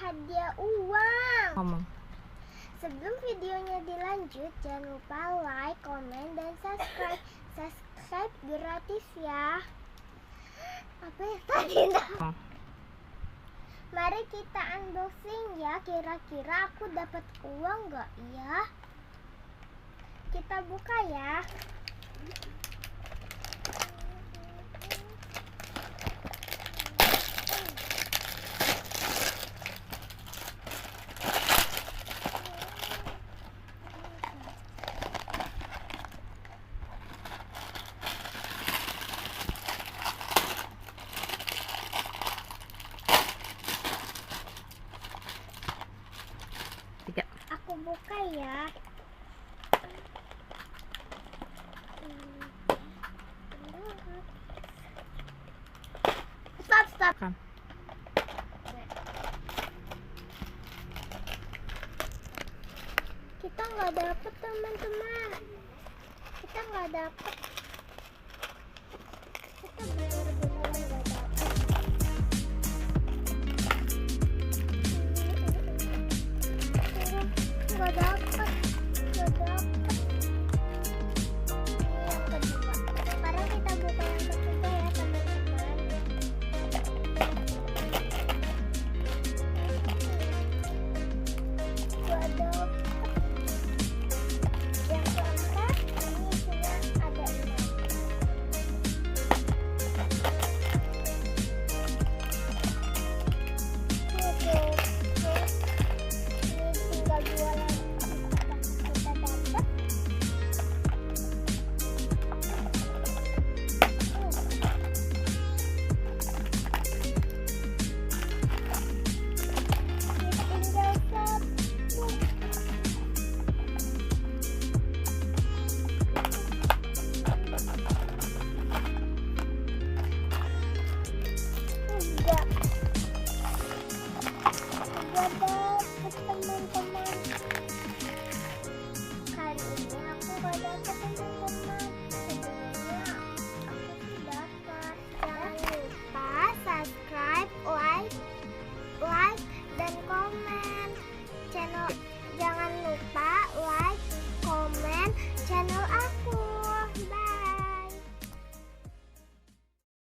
hadiah uang. Ngomong. Sebelum videonya dilanjut, jangan lupa like, komen, dan subscribe. Subscribe gratis ya. Apa ya tadi? Mari kita unboxing ya. Kira-kira aku dapat uang nggak ya? Kita buka ya. Tiga. Aku buka ya. Stop. Kan. Kita nggak dapet teman-teman. Kita nggak dapet